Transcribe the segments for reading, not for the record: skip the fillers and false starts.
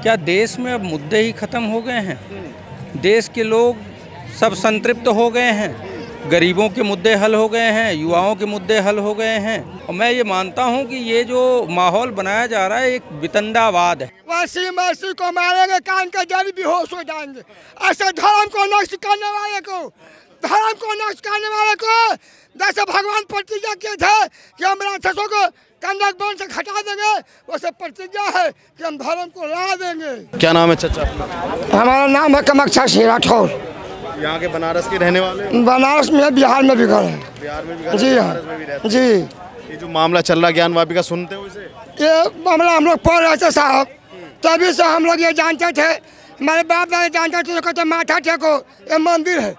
क्या देश में अब मुद्दे ही खत्म हो गए हैं? देश के लोग सब संतृप्त हो गए हैं, गरीबों के मुद्दे हल हो गए हैं, युवाओं के मुद्दे हल हो गए हैं। और मैं ये मानता हूँ कि ये जो माहौल बनाया जा रहा है एक वितंडावाद है। वैसी को मारेंगे, कान के जड़ बेहोश हो जाएंगे। ऐसे धर्म को नष्ट करने वाले को जैसे भगवान प्रतिज्ञा किए थे कि हम राक्षसों को कंडक वन से हटा देंगे, वैसे प्रतिज्ञा है कि हम धर्म को ला देंगे। क्या नाम है चाचा? हमारा नाम है कामाख्या सिंह राठौर। यहाँ के बनारस के रहने वाले? बनारस में, बिहार में भी घर है। बिहार में भी घर है, जी हाँ, बनारस में भी रहते हैं। जी। ये जो मामला चल रहा ज्ञान वापिका सुनते हो इसे? ये मामला हम लोग पढ़ रहे थे साहब, तभी से हम लोग ये जानते थे, हमारे बाप दादा जानते थे, तो कहते माथा टेको, ये मंदिर है।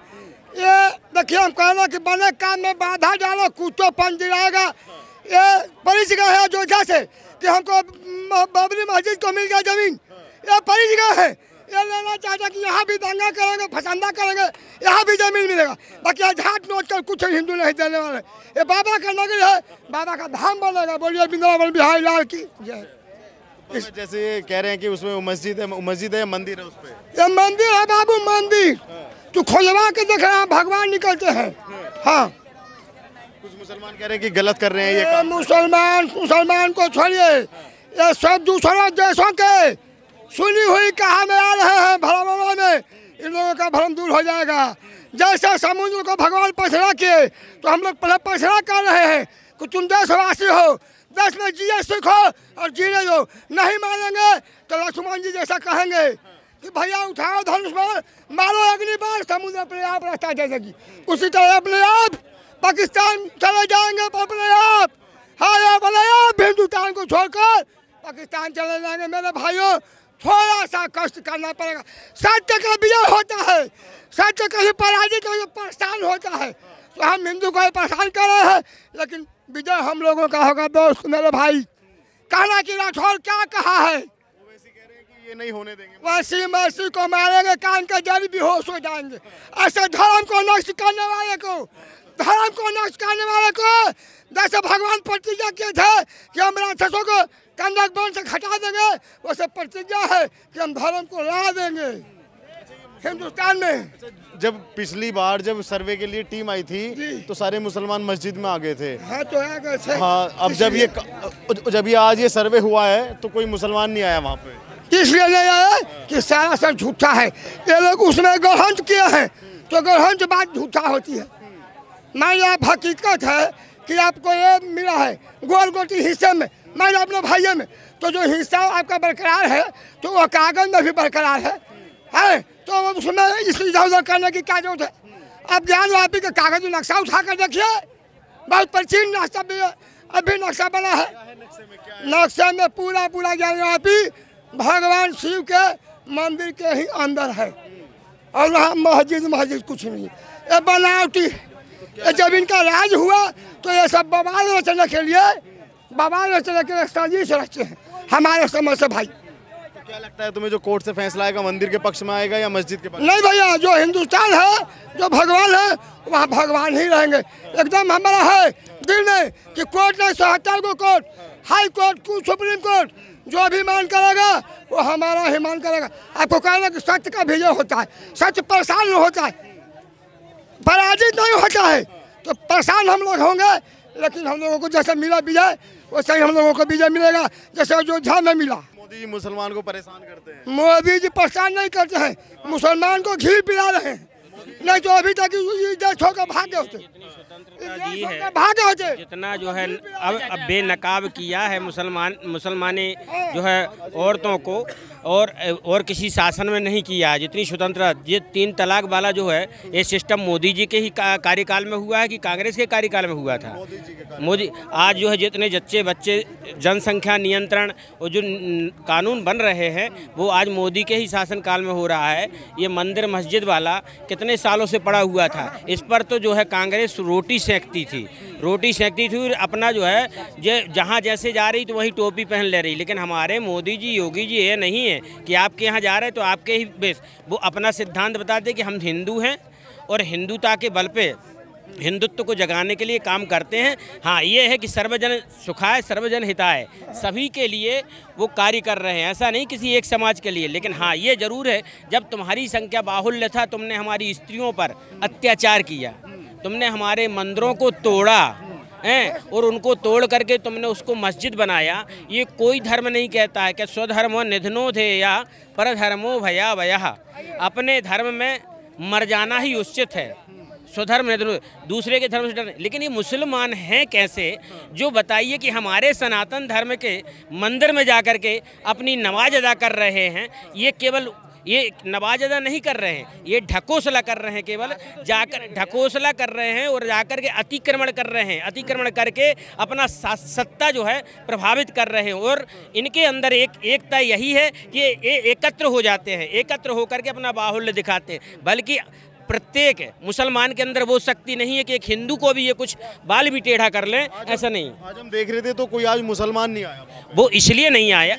ये देखिए, हम कह रहे हैं कि बने काम में बाधा डालो, कुछ तो पन दिलाएगा। ये परिच गए है अयोध्या से कि हमको बाबरी मस्जिद को मिल गया जमीन, ये परिच गए है। ये लेना चाहता कि यहाँ भी दंगा करेंगे, फसंदा करेंगे, यहाँ भी जमीन मिलेगा। बाकी झाट नोट कर कुछ हिंदू नहीं देने वाले। ये बाबा का नगर है, बाबा का धाम बनेगा। बोलिए वृंदावन बिहारी लाल की जय। जैसे कह रहे हैं कि उसमें मस्जिद है, मंदिर है उस पे? ये मंदिर है बाबू, मंदिर। तू खोजवा के देख रहा, भगवान निकलते हैं। हाँ, कुछ मुसलमान कह रहे हैं कि गलत कर रहे हैं ये काम। मुसलमान को छोड़िए, ये सब दूसरों देशों के सुनी हुई कहानी आ रहे हैं भ्रमणों में, इन लोगों का भ्रम दूर हो जाएगा। जैसे समुद्र को भगवान पछड़ा किए, तो हम लोग पहले पछड़ा कर रहे हैं कि तुम देशवासी हो, देश में जिए सीखो और जीने दो। नहीं मानेंगे तो लक्ष्मण जी जैसा कहेंगे कि भैया उठाओ धनुष मारो अग्नि बाण, समुद्र अपने आप रास्ता दे देगी। उसी तरह अपने आप पाकिस्तान चले जाएंगे, अपने आप। हाँ, अपने आप हिंदुस्तान को छोड़कर पाकिस्तान चले जाएंगे। मेरे भाइयों, थोड़ा सा कष्ट करना पड़ेगा। सत्य का विजय होता है, सत्य कहीं पराजित हो परेशान होता है। तो हम हिंदू को परेशान कर रहे हैं, लेकिन विजय हम लोगों का होगा। दोस्त मेरे भाई, कहना कि राठौर क्या कहा है, ये नहीं होने देंगे। वैसी को मारेंगे, कान के जड़ बेहोश हो जाएंगे। ऐसे धर्म को नष्ट करने वाले को जैसे भगवान प्रतिज्ञा किए थे कि हम राक्षसों को कंडक वन से हटा देंगे, वैसे प्रतिज्ञा है कि हम धर्म को ला देंगे हिंदुस्तान में। जब पिछली बार जब सर्वे के लिए टीम आई थी तो सारे मुसलमान मस्जिद में आ गए थे। हाँ, तो आ गए थे। हाँ, अब जब ये आज ये सर्वे हुआ है तो कोई मुसलमान नहीं आया वहाँ पे। इसलिए नहीं आया कि सारा सब झूठा है। ये लोग उसमें ग्रहण किए हैं, तो ग्रहण की बात झूठा होती है। मान लो आप हकीकत है कि आपको ये मिला है गोल गोटी हिस्से में, मान लो अपने भाइयों में, तो जो हिस्सा आपका बरकरार है तो वो कागज में भी बरकरार है। तो उसमें इस इधर उधर करने की क्या जरूरत है? आप ज्ञान वापी का कागज नक्शा उठा कर देखिए, बहुत प्राचीन नक्शा भी अभी नक्शा बना है। नक्शे में पूरा ज्ञान वापी भगवान शिव के मंदिर के ही अंदर है, और वहाँ मस्जिद कुछ नहीं। ये बनावटी है। जब इनका राज हुआ तो ये सब बवाल रचने के लिए साजिश रचते हैं हमारे समझ से। भाई, तो क्या लगता है तुम्हें, जो कोर्ट से फैसला आएगा मंदिर के पक्ष में आएगा या मस्जिद के पक्ष? नहीं भैया, जो हिंदुस्तान है, जो भगवान है, वहाँ भगवान ही रहेंगे। एकदम हमारा है दिल में कि कोर्ट नहीं, 77 को court, high court, supreme court जो भी मान करेगा वो हमारा ही मान करेगा। आपको कहना कि सत्य का विजय होता है, सत्य परेशान होता है, पराजित नहीं होता है। तो परेशान हम लोग होंगे, लेकिन हम लोगों को जैसे मिला विजय, वैसे ही हम लोगों को विजय मिलेगा, जैसे अयोध्या में मिला। मोदी जी मुसलमान को परेशान करते हैं? मोदी जी परेशान नहीं करते हैं, मुसलमान को घी पिला रहे हैं। नहीं तो अभी तक देश होकर भागे होते, दी है जितना जो है अब बेनकाब किया है मुसलमाने जो है औरतों को, और किसी शासन में नहीं किया है जितनी स्वतंत्रता। ये 3 तलाक वाला जो है ये सिस्टम मोदी जी के ही कार्यकाल में हुआ है कि कांग्रेस के कार्यकाल में हुआ था? मोदी आज जो है जितने जच्चे बच्चे जनसंख्या नियंत्रण और जो कानून बन रहे हैं वो आज मोदी के ही शासनकाल में हो रहा है। ये मंदिर मस्जिद वाला कितने सालों से पड़ा हुआ था, इस पर तो जो है कांग्रेस रोटी सेंकती थी और अपना जो है जहाँ जैसे जा रही तो वही टोपी पहन ले रही। लेकिन हमारे मोदी जी, योगी जी ये नहीं है कि आपके यहाँ जा रहे हैं तो आपके ही बेस, वो अपना सिद्धांत बताते कि हम हिंदू हैं और हिंदुता के बल पे हिंदुत्व को जगाने के लिए काम करते हैं। हाँ, ये है कि सर्वजन सुखाय सर्वजन हिताय, सभी के लिए वो कार्य कर रहे हैं, ऐसा नहीं किसी एक समाज के लिए। लेकिन हाँ, ये ज़रूर है, जब तुम्हारी संख्या बाहुल्य था, तुमने हमारी स्त्रियों पर अत्याचार किया, तुमने हमारे मंदिरों को तोड़ा हैं, और उनको तोड़ करके तुमने उसको मस्जिद बनाया। ये कोई धर्म नहीं कहता है कि स्वधर्मो निधनो थे या परधर्मो भया भयः, अपने धर्म में मर जाना ही उचित है। स्वधर्म निधनो, दूसरे के धर्म से डर। लेकिन ये मुसलमान हैं कैसे, जो बताइए कि हमारे सनातन धर्म के मंदिर में जा कर के अपनी नमाज अदा कर रहे हैं। ये केवल ये नमाज अदा नहीं कर रहे हैं, ये ढकोसला कर रहे हैं, केवल जाकर ढकोसला कर रहे हैं और जाकर के अतिक्रमण कर रहे हैं, अतिक्रमण करके अपना सत्ता जो है प्रभावित कर रहे हैं। और इनके अंदर एकता यही है कि ये एकत्र हो जाते हैं, एकत्र होकर के अपना बाहुल्य दिखाते हैं। बल्कि प्रत्येक मुसलमान के अंदर वो शक्ति नहीं है कि एक हिंदू को भी ये कुछ बाल भी टेढ़ा कर लें, ऐसा नहीं। आज हम देख रहे थे तो कोई आज मुसलमान नहीं आया, वो इसलिए नहीं आया,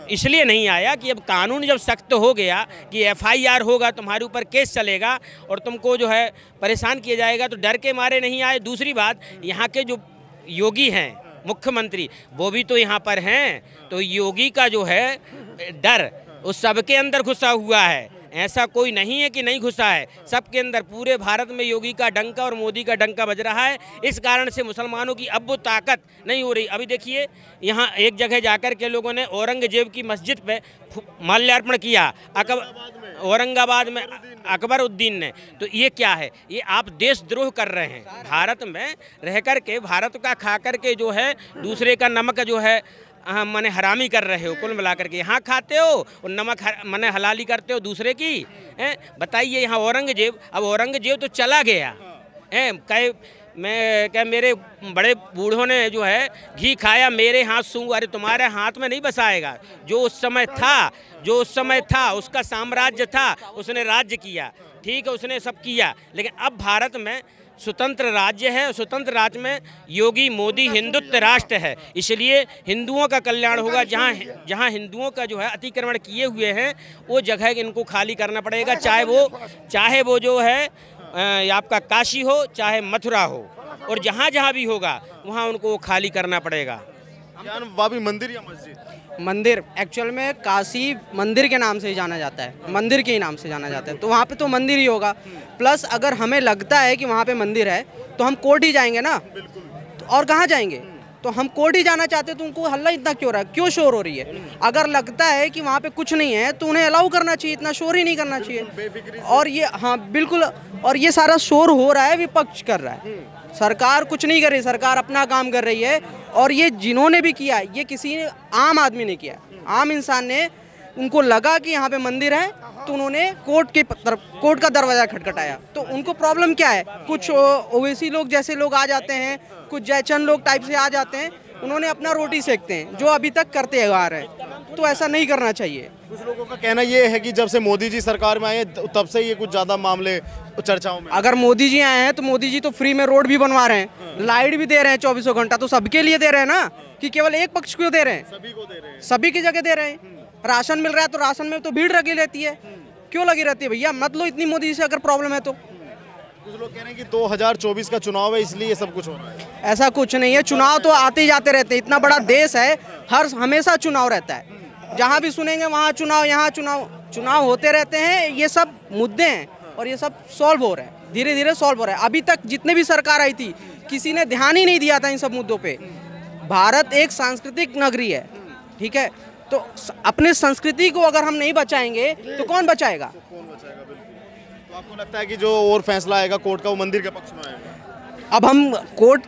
इसलिए नहीं आया कि अब कानून जब सख्त हो गया कि FIR होगा, तुम्हारे ऊपर केस चलेगा और तुमको जो है परेशान किया जाएगा, तो डर के मारे नहीं आए। दूसरी बात, यहाँ के जो योगी हैं मुख्यमंत्री, वो भी तो यहाँ पर हैं, तो योगी का जो है डर उस सबके अंदर घुसा हुआ है। ऐसा कोई नहीं है कि नहीं घुसा है, सबके अंदर, पूरे भारत में योगी का डंका और मोदी का डंका बज रहा है। इस कारण से मुसलमानों की अब वो ताकत नहीं हो रही। अभी देखिए, यहाँ एक जगह जाकर के लोगों ने औरंगजेब की मस्जिद पे माल्यार्पण किया, औरंगाबाद में अकबरुद्दीन ने। तो ये क्या है, ये आप देशद्रोह कर रहे हैं। भारत में रह कर के, भारत का खा कर के जो है दूसरे का नमक जो है मने हरामी कर रहे हो। कुल मिलाकर के यहाँ खाते हो और नमक मने हलाली करते हो दूसरे की। बताइए, यहाँ औरंगजेब, अब औरंगजेब तो चला गया मैं मेरे बड़े बूढ़ों ने जो है घी खाया, मेरे हाथ सूंघ। अरे तुम्हारे हाथ में नहीं बसाएगा। जो उस समय था उसका साम्राज्य था, उसने राज्य किया, ठीक है, उसने सब किया। लेकिन अब भारत में स्वतंत्र राज्य है, स्वतंत्र राज्य में योगी मोदी हिंदुत्व राष्ट्र है, इसलिए हिंदुओं का कल्याण होगा। जहाँ हिंदुओं का जो है अतिक्रमण किए हुए हैं, वो जगह इनको खाली करना पड़ेगा, चाहे वो जो है आपका काशी हो, चाहे मथुरा हो, और जहाँ भी होगा वहाँ उनको खाली करना पड़ेगा। बाबी मंदिर या मस्जिद? मंदिर एक्चुअल में काशी मंदिर के नाम से ही जाना जाता है, मंदिर के ही नाम से जाना जाता है, तो वहाँ पे तो मंदिर ही होगा। प्लस अगर हमें लगता है कि वहाँ पे मंदिर है तो हम कोर्ट ही जाएंगे ना, तो और कहाँ जाएंगे? तो हम कोर्ट ही जाना चाहते, तो उनको हल्ला इतना क्यों रहा, क्यों शोर हो रही है? अगर लगता है कि वहाँ पे कुछ नहीं है तो उन्हें अलाउ करना चाहिए, इतना शोर ही नहीं करना चाहिए। और ये, हाँ बिल्कुल, और ये सारा शोर हो रहा है, विपक्ष कर रहा है, सरकार कुछ नहीं कर रही, सरकार अपना काम कर रही है। और ये जिन्होंने भी किया, ये किसी ने, आम आदमी ने किया, आम इंसान ने, उनको लगा कि यहाँ पे मंदिर है तो उन्होंने कोर्ट का दरवाज़ा खटखटाया। तो उनको प्रॉब्लम क्या है? कुछ ओवैसी लोग जैसे लोग आ जाते हैं, कुछ जयचंद लोग टाइप से आ जाते हैं, उन्होंने अपना रोटी सेकते हैं, जो अभी तक करते आ रहे हैं। तो ऐसा नहीं करना चाहिए। कुछ लोगों का कहना ये है कि जब से मोदी जी सरकार में आए तब से ये कुछ ज़्यादा मामले चर्चाओं में। अगर मोदी जी आए हैं तो मोदी जी तो फ्री में रोड भी बनवा रहे हैं, लाइट भी दे रहे हैं 24 घंटा, तो सबके लिए दे रहे हैं ना, कि केवल एक पक्ष को दे रहे हैं? सभी को दे रहे हैं, सभी की जगह दे रहे हैं। राशन मिल रहा है तो राशन में तो भीड़ लगी रहती है, क्यों लगी रहती है भैया? मत लो इतनी मोदी जी से अगर प्रॉब्लम है तो। कुछ लोग कह रहे हैं कि 2024 का चुनाव है इसलिए ये सब कुछ हो रहा है। ऐसा कुछ नहीं है, चुनाव तो आते ही जाते रहते हैं, इतना बड़ा देश है, हमेशा चुनाव रहता है, जहाँ भी सुनेंगे वहाँ चुनाव, यहाँ चुनाव होते रहते हैं। ये सब मुद्दे हैं और ये सब सॉल्व हो रहे हैं, धीरे धीरे सॉल्व हो रहा है। अभी तक जितने भी सरकार आई थी, किसी ने ध्यान ही नहीं दिया था इन सब मुद्दों पे। भारत एक सांस्कृतिक नगरी है, ठीक है, तो अपने संस्कृति को अगर हम नहीं बचाएंगे तो कौन बचाएगा? तो आपको लगता है कि जो और फैसला आएगा कोर्ट का, वो मंदिर के पक्ष में आएगा? अब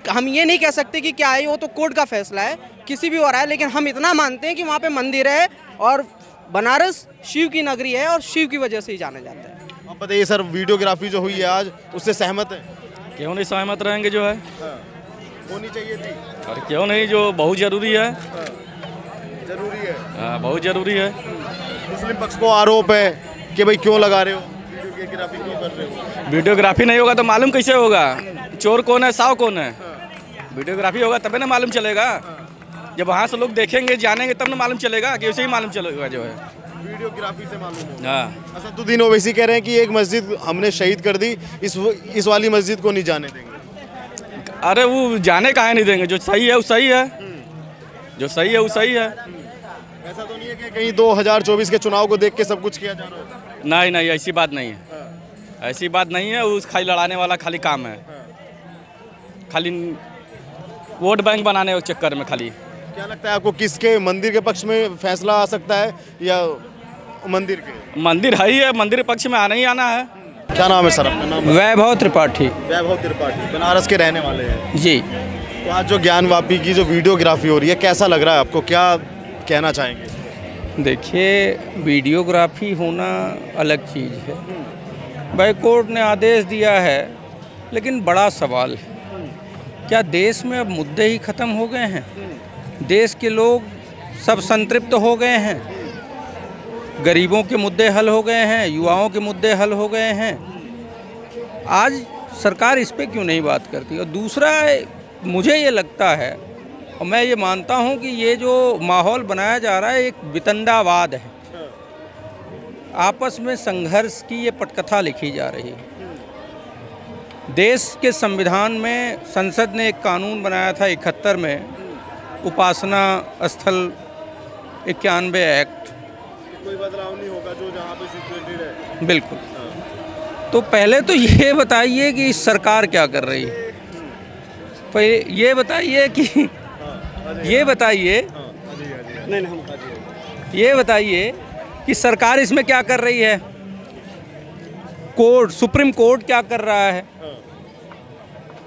हम ये नहीं कह सकते कि क्या है, वो तो कोर्ट का फैसला है, किसी भी हो रहा है। लेकिन हम इतना मानते हैं कि वहाँ पे मंदिर है और बनारस शिव की नगरी है और शिव की वजह से ही जाना जाता है। आप बताइए सर, वीडियोग्राफी जो हुई है आज, उससे सहमत है? क्यों नहीं सहमत रहेंगे, जो है होनी चाहिए थी। और क्यों नहीं, जो बहुत ज़रूरी है। जरूरी है, हाँ बहुत ज़रूरी है। मुस्लिम पक्ष को आरोप है कि भाई क्यों लगा रहे हो, वीडियोग्राफी क्यों कर रहे हो? वीडियोग्राफी नहीं होगा तो मालूम कैसे होगा चोर कौन है, साव कौन है? वीडियोग्राफी होगा तभी ना मालूम चलेगा। जब वहाँ से लोग देखेंगे जानेंगे तब ना मालूम चलेगा, कि वैसे ही मालूम चलेगा जो है। वीडियोग्राफी से मालूम होगा। हाँ, असदुद्दीन ओवैसी कह रहे हैं कि एक मस्जिद हमने शहीद कर दी, इस वाली मस्जिद को नहीं जाने देंगे। अरे वो जाने काहे नहीं देंगे, जो सही है वो सही है, जो सही है वो सही है। ऐसा तो नहीं है कि कहीं 2024 के चुनाव को देख के सब कुछ किया जा रहा है? नहीं नहीं, ऐसी बात नहीं है, ऐसी बात नहीं है। उस खाली लड़ाने वाला खाली काम है, खाली वोट बैंक बनाने के चक्कर में खाली। क्या लगता है आपको, किसके मंदिर के पक्ष में फैसला आ सकता है या मंदिर के? मंदिर है ही है, मंदिर पक्ष में आना ही आना है। क्या नाम है सर आपका? नाम वैभव त्रिपाठी। वैभव त्रिपाठी, बनारस के रहने वाले हैं जी। तो आज जो ज्ञानवापी की जो वीडियोग्राफी हो रही है, कैसा लग रहा है आपको, क्या कहना चाहेंगे? देखिए, वीडियोग्राफी होना अलग चीज़ है, भाई कोर्ट ने आदेश दिया है, लेकिन बड़ा सवाल है, क्या देश में अब मुद्दे ही ख़त्म हो गए हैं? देश के लोग सब संतृप्त हो गए हैं, गरीबों के मुद्दे हल हो गए हैं, युवाओं के मुद्दे हल हो गए हैं। आज सरकार इस पे क्यों नहीं बात करती? और दूसरा, मुझे ये लगता है और मैं ये मानता हूँ कि ये जो माहौल बनाया जा रहा है एक वितंडावाद है, आपस में संघर्ष की ये पटकथा लिखी जा रही है। देश के संविधान में संसद ने एक कानून बनाया था 71 में, उपासना स्थल 91 एक्ट। कोई बदलाव नहीं होगा जो जहाँ पे सिचुएटेड है। बिल्कुल। तो पहले तो ये बताइए कि सरकार क्या कर रही है, पहले ये बताइए कि ये बताइए कि सरकार इसमें क्या कर रही है, कोर्ट, सुप्रीम कोर्ट क्या कर रहा है।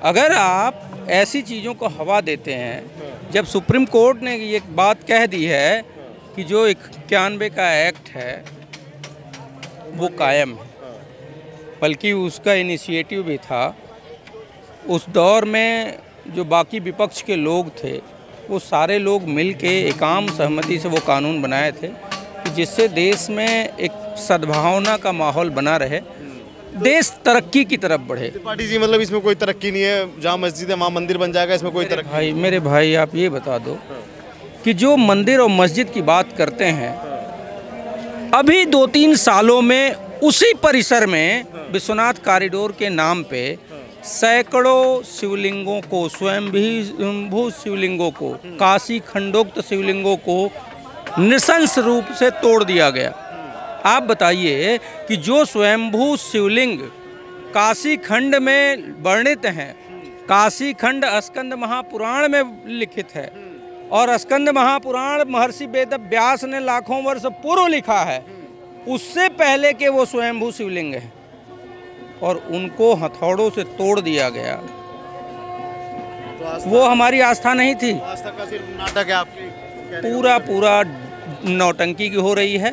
अगर आप ऐसी चीज़ों को हवा देते हैं, जब सुप्रीम कोर्ट ने ये बात कह दी है कि जो 91 का एक्ट है वो कायम है, बल्कि उसका इनिशिएटिव भी था उस दौर में, जो बाकी विपक्ष के लोग थे वो सारे लोग मिल के एकाम सहमति से वो कानून बनाए थे कि जिससे देश में एक सद्भावना का माहौल बना रहे, देश तरक्की की तरफ बढ़े। त्रिपाठी जी, मतलब इसमें कोई तरक्की नहीं है, जहाँ मस्जिद है वहाँ मंदिर बन जाएगा, इसमें कोई तरक्की? मेरे भाई आप ये बता दो कि जो मंदिर और मस्जिद की बात करते हैं, अभी 2-3 सालों में उसी परिसर में विश्वनाथ कॉरिडोर के नाम पे सैकड़ों शिवलिंगों को, स्वयंभू शिवलिंगों को, काशी खंडोक्त शिवलिंगों को नृशंस रूप से तोड़ दिया गया। आप बताइए कि जो स्वयंभू शिवलिंग काशी खंड में वर्णित हैं, काशी खंड स्कंद महापुराण में लिखित है, और स्कंद महापुराण महर्षि वेद व्यास ने लाखों वर्ष पूर्व लिखा है, उससे पहले के वो स्वयंभू शिवलिंग है, और उनको हथौड़ों से तोड़ दिया गया। तो वो हमारी आस्था नहीं थी, आस्था का सिर्फ नाटक है आपकी? पूरा नौटंकी की हो रही है।